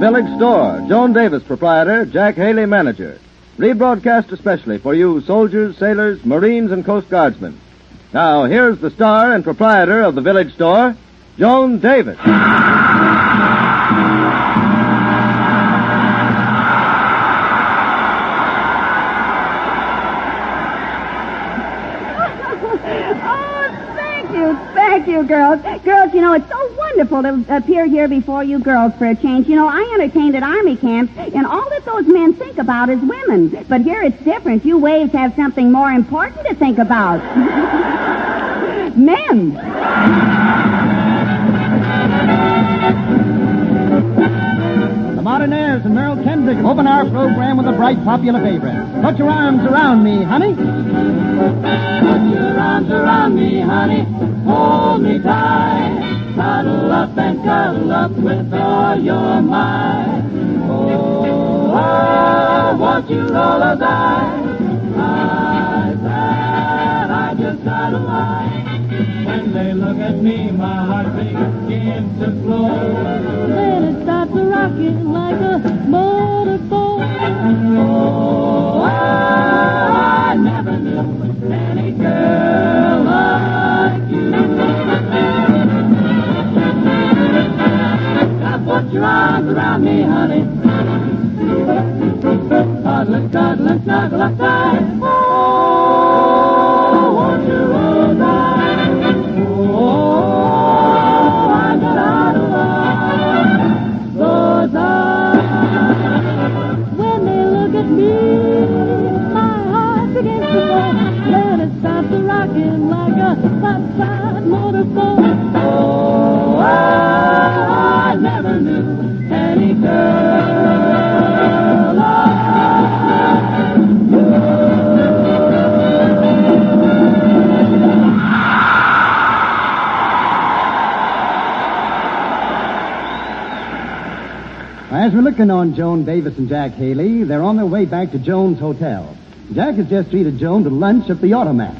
Village Store. Joan Davis, proprietor. Jack Haley, manager. Rebroadcast especially for you soldiers, sailors, Marines, and Coast Guardsmen. Now, here's the star and proprietor of the Village Store, Joan Davis. Thank you, girls. Girls, you know, it's so wonderful to appear here before you girls for a change. You know, I entertained at Army camps, and all that those men think about is women. But here it's different. You waves have something more important to think about. Men. The Modernaires and Merrill Kendrick open our program with a bright popular favorite. Put your arms around me, honey. Put your arms around me, honey. Hold me tight. Cuddle up and cuddle up with all your might. Oh, I want you all of that. I just got a line. When they look at me, my heart begins to flow. Then it starts to rocking like a motorboat. Oh, I never knew any girl like you. Now put your arms around me, honey. Cuddle, snuggle up tight. Oh, won't you all right? Oh, I got out of line. Those eyes. When they look at me, my heart begins to go. Let it start to rocking like a top-side motorboat. Oh, I never knew any girl like you. As we're looking on Joan Davis and Jack Haley, they're on their way back to Joan's hotel. Jack has just treated Joan to lunch at the Automat.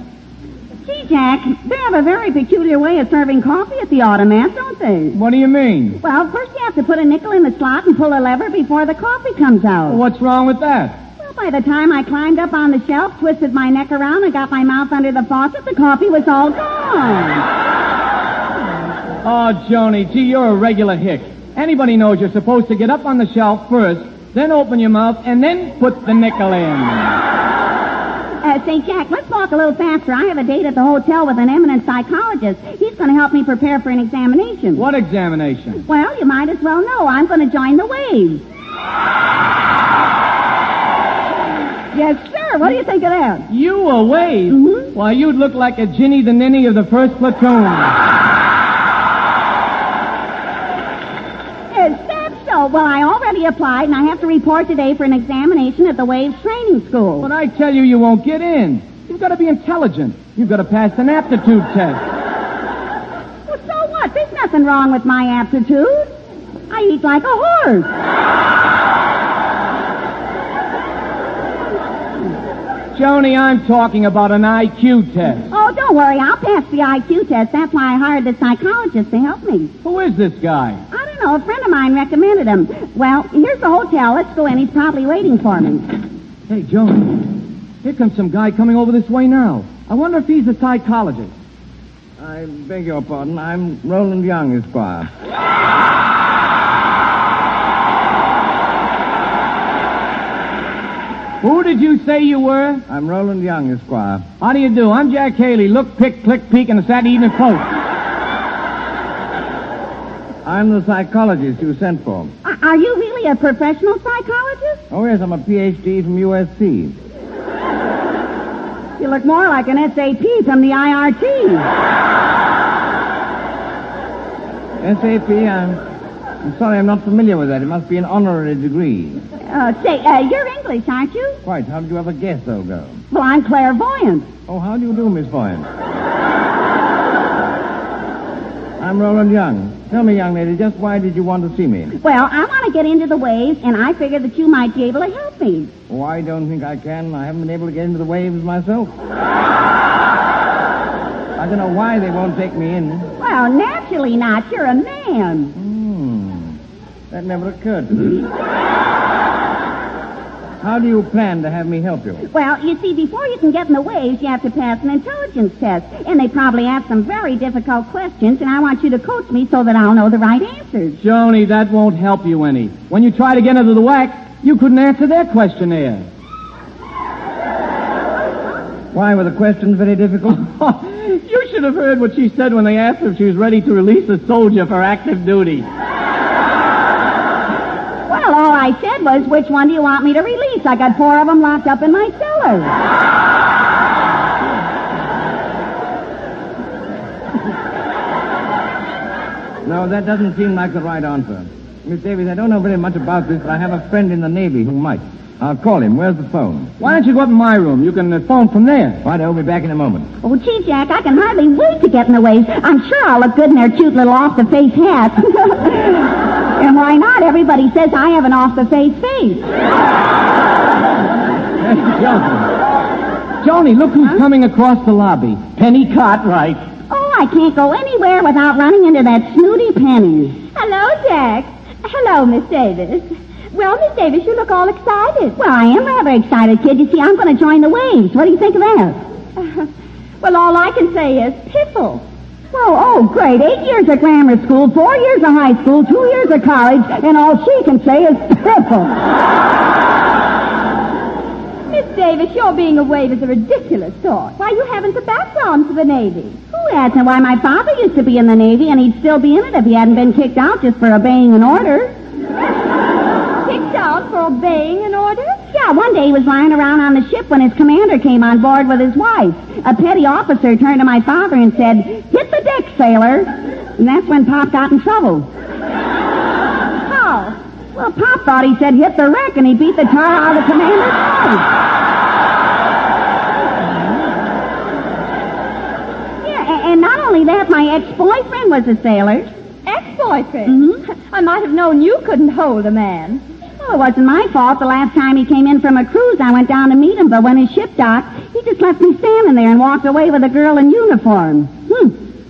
Gee, Jack, they have a very peculiar way of serving coffee at the Automat, don't they? What do you mean? Well, first you have to put a nickel in the slot and pull a lever before the coffee comes out. Well, what's wrong with that? Well, by the time I climbed up on the shelf, twisted my neck around, and got my mouth under the faucet, the coffee was all gone. Oh, Joni, gee, you're a regular hick. Anybody knows you're supposed to get up on the shelf first, then open your mouth, and then put the nickel in. Say, Jack, let's walk a little faster. I have a date at the hotel with an eminent psychologist. He's going to help me prepare for an examination. What examination? Well, you might as well know. I'm going to join the waves. Yes, sir. What do you think of that? You a wave? Mm-hmm. Why, you'd look like a Ginny the Ninny of the first platoon. Is that so? Well, I already applied, and I have to report today for an examination at the Waves Training School. But I tell you, you won't get in. You've got to be intelligent. You've got to pass an aptitude test. Well, so what? There's nothing wrong with my aptitude. I eat like a horse. Joni, I'm talking about an IQ test. Oh, don't worry. I'll pass the IQ test. That's why I hired the psychologist to help me. Who is this guy? I don't know. A friend of mine recommended him. Well, here's the hotel. Let's go in. He's probably waiting for me. Hey, Joni, here comes some guy coming over this way now. I wonder if he's a psychologist. I beg your pardon. I'm Roland Young, Esquire. Who did you say you were? I'm Roland Young, Esquire. How do you do? I'm Jack Haley. Look, pick, click, peek in the Saturday Evening Post. I'm the psychologist you sent for. Are you really a professional psychologist? Oh, yes, I'm a Ph.D. from USC. You look more like an SAP from the IRT. SAP, I'm sorry, I'm not familiar with that. It must be an honorary degree. You're English, aren't you? Quite. How did you ever guess, old girl? Well, I'm clairvoyant. Oh, how do you do, Miss Boyne? I'm Roland Young. Tell me, young lady, just why did you want to see me? Well, I want to get into the waves, and I figured that you might be able to help me. Oh, I don't think I can. I haven't been able to get into the waves myself. I don't know why they won't take me in. Well, naturally not. You're a man. That never occurred to me. How do you plan to have me help you? Well, you see, before you can get in the waves, you have to pass an intelligence test. And they probably ask some very difficult questions, and I want you to coach me so that I'll know the right answers. Joni, that won't help you any. When you try to get into the WAC, you couldn't answer their questionnaire. Why, were the questions very difficult? You should have heard what she said when they asked her if she was ready to release a soldier for active duty. Well, all I said was, which one do you want me to release? I got 4 of them locked up in my cellar. No, that doesn't seem like the right answer. Miss Davies, I don't know very much about this, but I have a friend in the Navy who might. I'll call him. Where's the phone? Why don't you go up in my room? You can phone from there. Right, I'll be back in a moment. Oh, gee, Jack, I can hardly wait to get in the waves. I'm sure I'll look good in their cute little off-the-face hats. And why not? Everybody says I have an off-the-face face. Joni, look who's coming across the lobby. Penny Cartwright. Oh, I can't go anywhere without running into that snooty Penny. Hello, Jack. Hello, Miss Davis. Well, Miss Davis, you look all excited. Well, I am rather excited, kid. You see, I'm going to join the waves. What do you think of that? Well, all I can say is piffle. Oh, great. 8 years of grammar school, 4 years of high school, 2 years of college, and all she can say is piffle. Miss Davis, your being a wave is a ridiculous sort. Why, you haven't the background for the Navy. Who hasn't? Why, my father used to be in the Navy, and he'd still be in it if he hadn't been kicked out just for obeying an order. Kicked out for obeying an order? Yeah, one day he was lying around on the ship when his commander came on board with his wife. A petty officer turned to my father and said, "Hit the deck, sailor." And that's when Pop got in trouble. How? Well, Pop thought he said, "Hit the wreck," and he beat the tar out of the commander's wife. Yeah, and not only that, my ex-boyfriend was a sailor. Ex-boyfriend? Mm-hmm. I might have known you couldn't hold a man. Well, it wasn't my fault. The last time he came in from a cruise, I went down to meet him, but when his ship docked, he just left me standing there and walked away with a girl in uniform.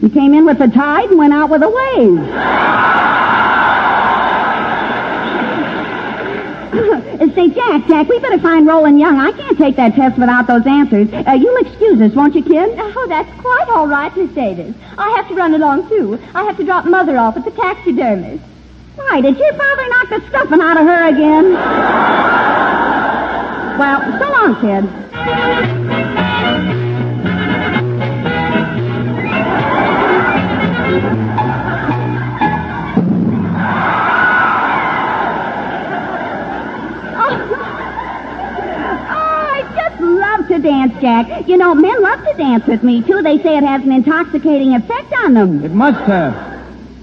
He came in with the tide and went out with a wave. Say, Jack, we better find Roland Young. I can't take that test without those answers. You'll excuse us, won't you, kid? Oh, that's quite all right, Miss Davis. I have to run along, too. I have to drop Mother off at the taxidermist. Why, did your father knock the stuffing out of her again? Well, so long, kid. To dance, Jack. You know, men love to dance with me, too. They say it has an intoxicating effect on them. It must have.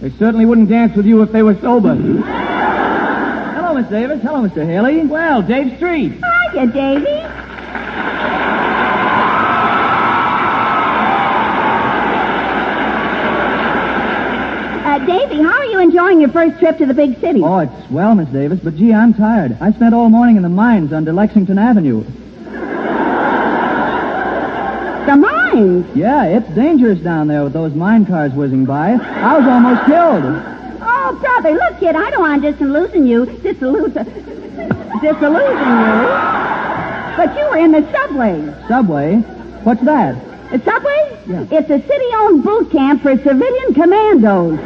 They certainly wouldn't dance with you if they were sober. Hello, Miss Davis. Hello, Mr. Haley. Well, Dave Street. Hiya, Davy. Davy, how are you enjoying your first trip to the big city? Oh, it's swell, Miss Davis, but gee, I'm tired. I spent all morning in the mines under Lexington Avenue. The mines? Yeah, it's dangerous down there with those mine cars whizzing by. I was almost killed. Oh, brother, look, kid, I don't want to disillusion you. Disillusion you. But you were in the subway. Subway? What's that? The subway? Yeah. It's a city-owned boot camp for civilian commandos.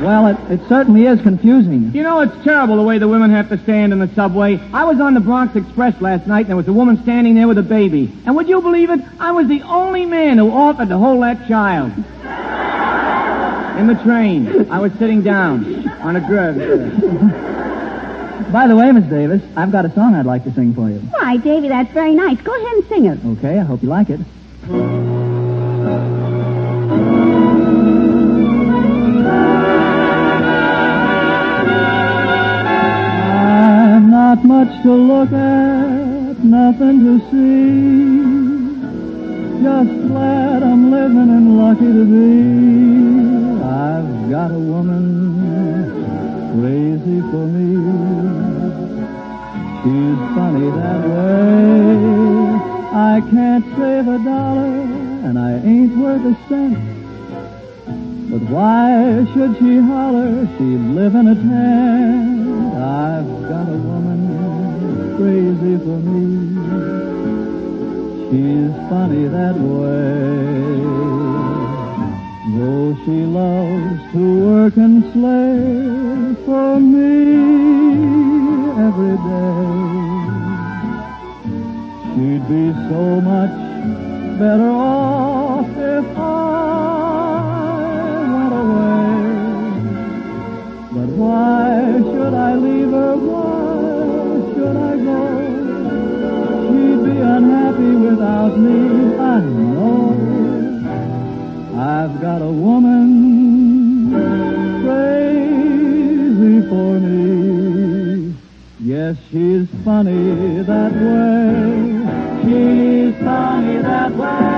Well, it certainly is confusing. You know, it's terrible the way the women have to stand in the subway. I was on the Bronx Express last night, and there was a woman standing there with a baby. And would you believe it? I was the only man who offered to hold that child. In the train. I was sitting down on a grub. By the way, Miss Davis, I've got a song I'd like to sing for you. Why, Davy, that's very nice. Go ahead and sing it. Okay, I hope you like it. I'm not much to look at, nothing to see. Just glad I'm living and lucky to be. I've got a woman crazy for me. She's funny that way. I can't save $1, and I ain't worth a cent. But why should she holler? She live in a tent. I've got a woman crazy for me. She's funny that way. Though she loves to work and slave for me every day, she'd be so much better off if I went away. But why should I leave her? Why should I go? She'd be unhappy without me, I know. I've got a woman crazy for me. Yes, she's funny that way. She's funny that way.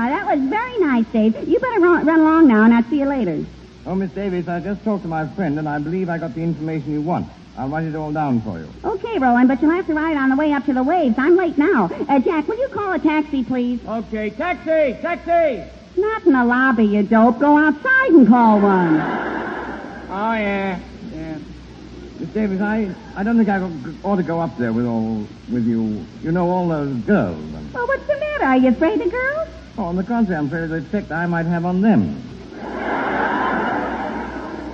That was very nice, Dave. You better run along now, and I'll see you later. Oh, Miss Davis, I just talked to my friend, and I believe I got the information you want. I'll write it all down for you. Okay, Roland, but you'll have to ride on the way up to the waves. I'm late now. Jack, will you call a taxi, please? Okay, taxi! Taxi! Not in the lobby, you dope. Go outside and call one. Oh, yeah. Miss Davis, I don't think I ought to go up there with you. You know, all those girls. Well, what's the matter? Are you afraid of girls? Oh, on the contrary, I'm afraid of the effect I might have on them.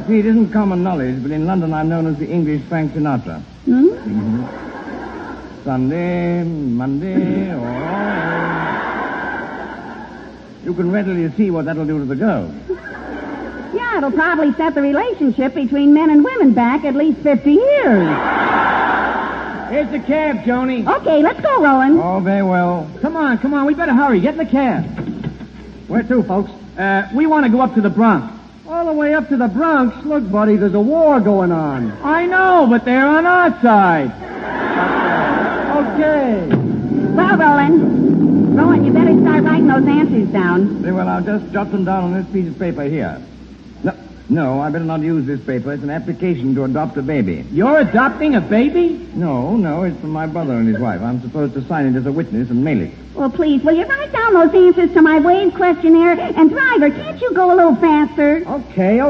See, it isn't common knowledge, but in London I'm known as the English Frank Sinatra. Hmm? Mm-hmm. Sunday, Monday, you can readily see what that'll do to the girls. Yeah, it'll probably set the relationship between men and women back at least 50 years. Here's the cab, Joni. Okay, let's go, Roland. Oh, very well. Come on, we better hurry. Get in the cab. Where to, folks? We want to go up to the Bronx. All the way up to the Bronx? Look, buddy, there's a war going on. I know, but they're on our side. Okay. Well, Roland, you better start writing those answers down. Very well, I'll just jot them down on this piece of paper here. No, I better not use this paper. It's an application to adopt a baby. You're adopting a baby? No, it's from my brother and his wife. I'm supposed to sign it as a witness and mail it. Well, please, will you write down those answers to my wave questionnaire? And driver, can't you go a little faster? Okay.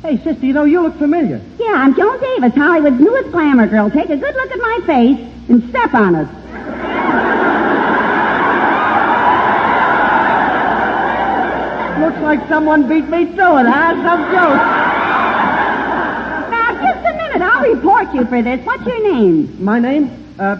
Hey, sister, you look familiar. Yeah, I'm Joan Davis, Hollywood's newest glamour girl. Take a good look at my face and step on it. Looks like someone beat me to it, huh? Some joke. Now, just a minute. I'll report you for this. What's your name? My name?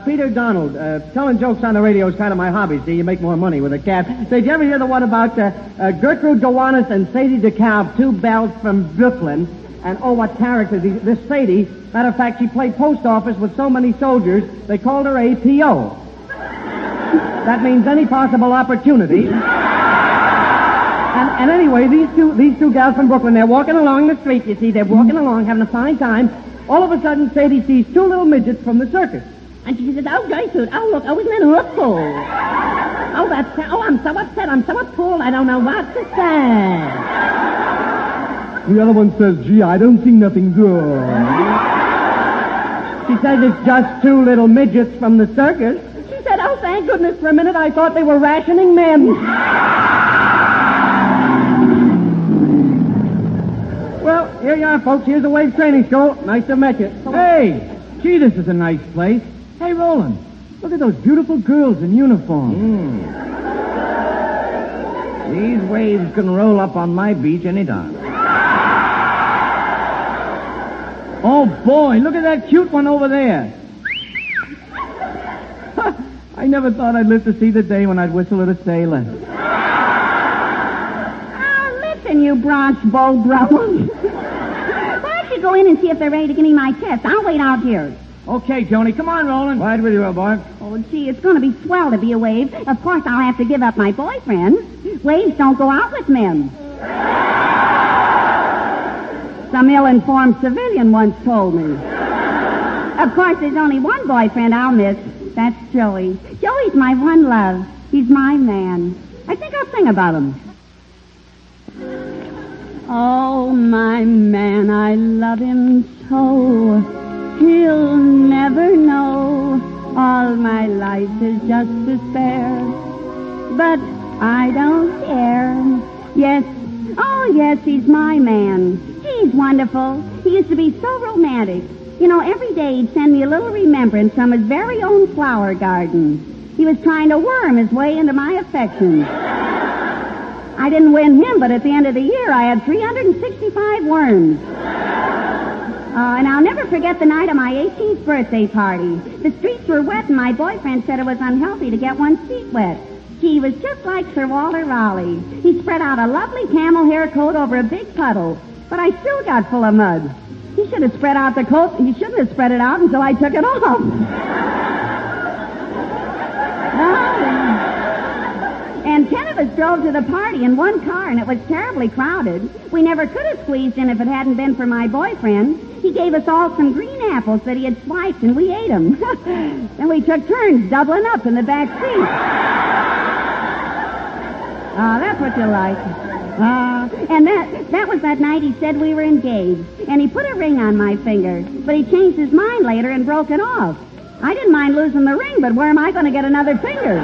Peter Donald. Telling jokes on the radio is kind of my hobby. See, you make more money with a cab. Say, did you ever hear the one about Gertrude Gowanus and Sadie DeKalb, two belles from Brooklyn? And, oh, what character. This Sadie, matter of fact, she played post office with so many soldiers, they called her APO. That means any possible opportunity. And anyway, these two gals from Brooklyn, they're walking along the street, you see. They're walking along, having a fine time. All of a sudden, Sadie sees two little midgets from the circus. And she says, oh, Gertrude, oh, look, isn't it awful? I'm so upset, I'm so appalled, I don't know what to say. The other one says, gee, I don't see nothing good. She says it's just two little midgets from the circus. She said, oh, thank goodness, for a minute I thought they were rationing men. Well, here you are, folks. Here's the Wave Training School. Nice to meet you. Hey, gee, this is a nice place. Hey, Roland, look at those beautiful girls in uniform. These waves can roll up on my beach anytime. Oh, boy, look at that cute one over there. I never thought I'd live to see the day when I'd whistle at a sailor. Oh, listen, you bronze bow bros. Why don't you go in and see if they're ready to give me my test? I'll wait out here. Okay, Joni, come on, Roland. Right with you, old boy. Oh, gee, it's going to be swell to be a wave. Of course, I'll have to give up my boyfriend. Waves don't go out with men. Some ill-informed civilian once told me. Of course, there's only one boyfriend I'll miss. That's Joey. Joey's my one love. He's my man. I think I'll sing about him. Oh, my man, I love him so. He'll all my life is just despair. But I don't care. Yes, oh yes, he's my man. He's wonderful. He used to be so romantic. You know, every day he'd send me a little remembrance from his very own flower garden. He was trying to worm his way into my affections. I didn't win him, but at the end of the year, I had 365 worms. And I'll never forget the night of my 18th birthday party. The streets were wet, and my boyfriend said it was unhealthy to get one's feet wet. He was just like Sir Walter Raleigh. He spread out a lovely camel hair coat over a big puddle, but I still got full of mud. He should have spread out the coat. He shouldn't have spread it out until I took it off. And 10 of us drove to the party in one car, and it was terribly crowded. We never could have squeezed in if it hadn't been for my boyfriend. He gave us all some green apples that he had swiped, and we ate them. Then we took turns doubling up in the back seat. That's what you like. And that was that night he said we were engaged. And he put a ring on my finger, but he changed his mind later and broke it off. I didn't mind losing the ring, but where am I going to get another finger?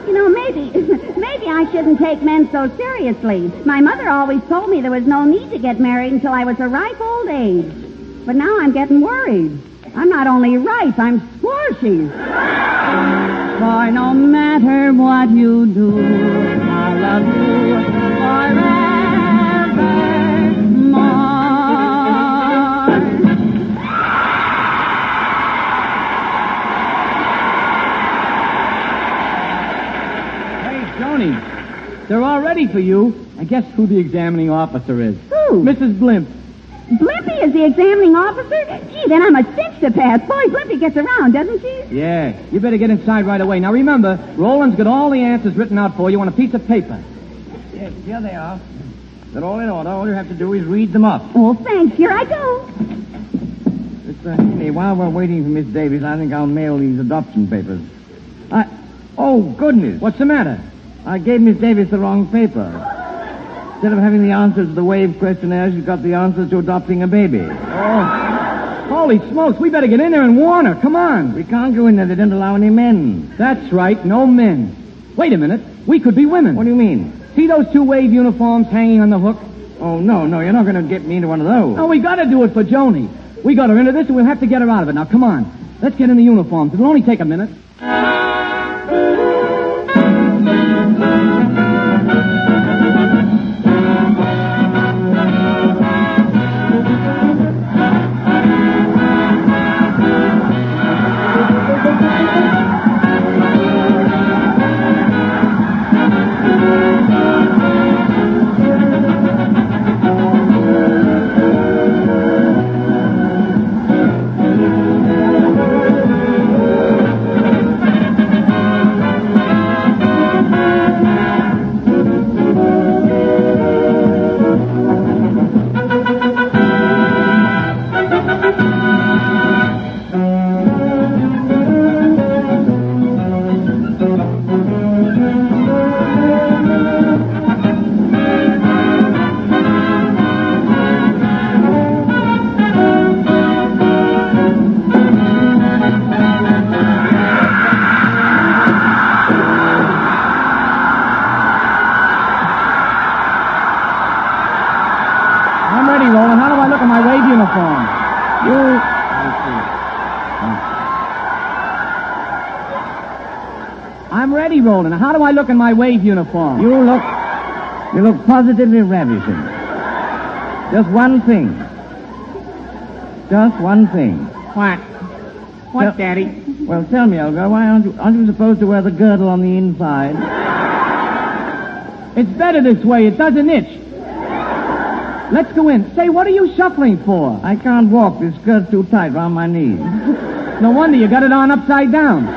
You know, maybe I shouldn't take men so seriously. My mother always told me there was no need to get married until I was a ripe old age. But now I'm getting worried. I'm not only ripe, I'm squashy. For no matter what you do, I'll love you forevermore. Hey, Joni, they're all ready for you. I guess who the examining officer is. Who? Mrs. Blimp. Blimpy is the examining officer? Gee, then I'm a cinch to pass. Boy, Blimpy gets around, doesn't she? Yeah, you better get inside right away. Now remember, Roland's got all the answers written out for you on a piece of paper. Yes, here they are. They're all in order. All you have to do is read them up. Oh, thanks. Here I go. Mr. Healy, while we're waiting for Miss Davies, I think I'll mail these adoption papers. Oh, goodness. What's the matter? I gave Miss Davies the wrong paper. Instead of having the answers to the wave questionnaire, she's got the answers to adopting a baby. Oh, holy smokes, we better get in there and warn her. Come on. We can't go in there. They don't allow any men. That's right, no men. Wait a minute. We could be women. What do you mean? See those 2 wave uniforms hanging on the hook? Oh, no, you're not going to get me into one of those. No, we got to do it for Joni. We got her into this, and we'll have to get her out of it. Now, come on. Let's get in the uniforms. It'll only take a minute. I'm ready, Roland. How do I look in my wave uniform? You look positively ravishing. Just one thing. What? What, Daddy? Well, tell me, Olga, why aren't you supposed to wear the girdle on the inside? It's better this way. It doesn't itch. Let's go in. Say, what are you shuffling for? I can't walk. This skirt's too tight round my knees. No wonder you got it on upside down.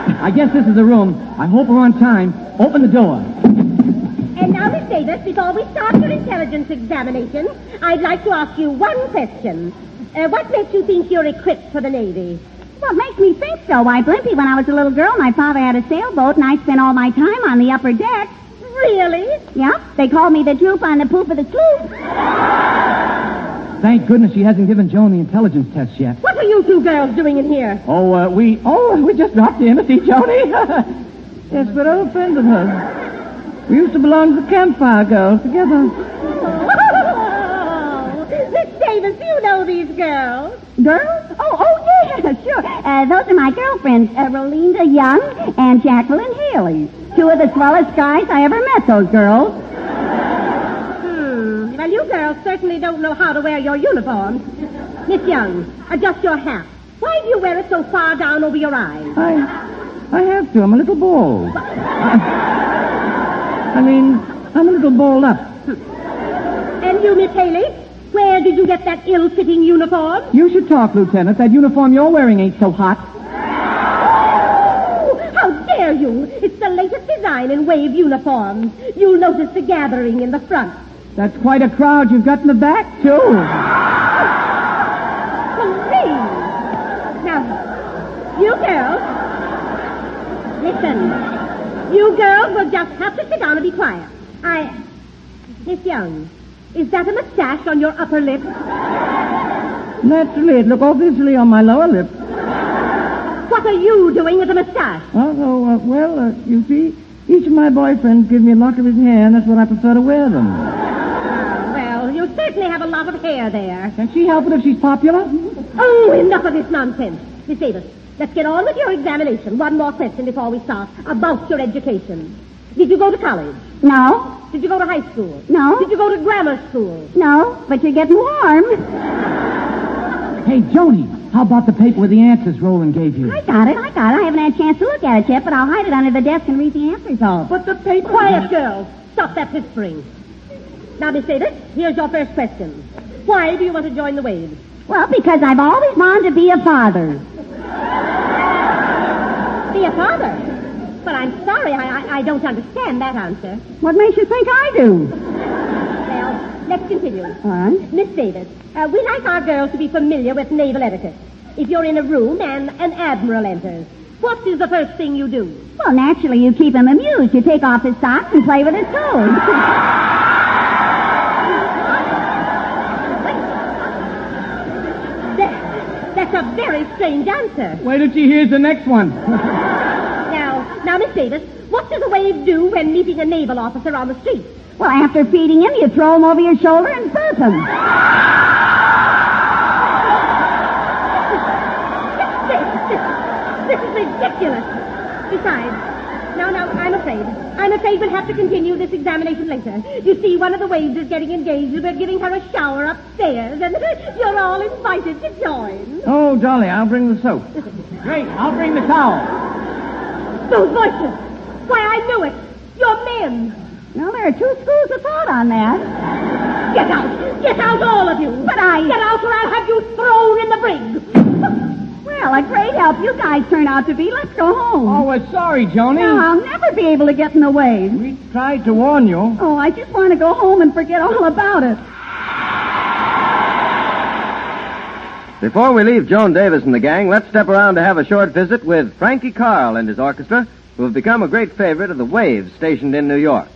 I guess this is the room. I hope we're on time. Open the door. And now, Miss Davis, before we start your intelligence examination, I'd like to ask you one question. What makes you think you're equipped for the Navy? What makes me think so? Why, Blimpy, when I was a little girl, my father had a sailboat, and I spent all my time on the upper deck. Really? Yeah. They called me the droop on the poop of the sloop. Thank goodness she hasn't given Joan the intelligence test yet. What are you two girls doing in here? We just dropped in to see Joni. Yes, we're old friends of hers. We used to belong to the Campfire Girls together. Oh, Miss Davis, do you know these girls? Girls? Oh, yeah, sure. Those are my girlfriends, Rolinda Young and Jacqueline Haley. Two of the swellest guys I ever met, those girls. Well, you girls certainly don't know how to wear your uniforms. Miss Young, adjust your hat. Why do you wear it so far down over your eyes? I have to. I'm a little bald. I'm a little balled up. And you, Miss Haley, where did you get that ill-fitting uniform? You should talk, Lieutenant. That uniform you're wearing ain't so hot. Oh, how dare you? It's the latest design in wave uniforms. You'll notice the gathering in the front. That's quite a crowd you've got in the back, too. Please. Now, you girls, listen. You girls will just have to sit down and be quiet. Miss Young, is that a mustache on your upper lip? Naturally, it looked obviously on my lower lip. What are you doing with the mustache? You see, each of my boyfriends give me a lock of his hair, and that's what I prefer to wear them. Well, you certainly have a lot of hair there. Can she help it if she's popular? Oh, enough of this nonsense. Miss Davis, let's get on with your examination. One more question before we start. About your education. Did you go to college? No. Did you go to high school? No. Did you go to grammar school? No, but you're getting warm. Hey, Joni, how about the paper with the answers Roland gave you? I got it. I haven't had a chance to look at it yet, but I'll hide it under the desk and read the answers off. But the paper... Quiet, girls. Stop that whispering. Now, Miss Davis, here's your first question. Why do you want to join the Waves? Well, because I've always wanted to be a father. Be a father? But I'm sorry, I don't understand that answer. What makes you think I do? Well, let's continue. All right. Miss Davis, we like our girls to be familiar with naval etiquette. If you're in a room and an admiral enters, what is the first thing you do? Well, naturally, you keep him amused. You take off his socks and play with his toes. That's a very strange answer. Wait till she hears the next one. Now, Miss Davis, what does a wave do when meeting a naval officer on the street? Well, after feeding him, you throw him over your shoulder and burp him. This is ridiculous. Besides, now, I'm afraid we'll have to continue this examination later. You see, one of the waves is getting engaged. We're giving her a shower upstairs, and you're all invited to join. Oh, Dolly, I'll bring the soap. Great, I'll bring the towel. Those voices! Why, I knew it! You're men! Well, there are two schools of thought on that. Get out! Get out, all of you! But Get out or I'll have you thrown in the brig! Well, a great help you guys turn out to be. Let's go home. Oh, we're sorry, Joni. No, I'll never be able to get in the way. We tried to warn you. Oh, I just want to go home and forget all about it. Before we leave Joan Davis and the gang, let's step around to have a short visit with Frankie Carl and his orchestra, who have become a great favorite of the Waves stationed in New York.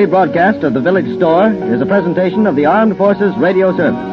rebroadcast of the Village Store is a presentation of the Armed Forces Radio Service.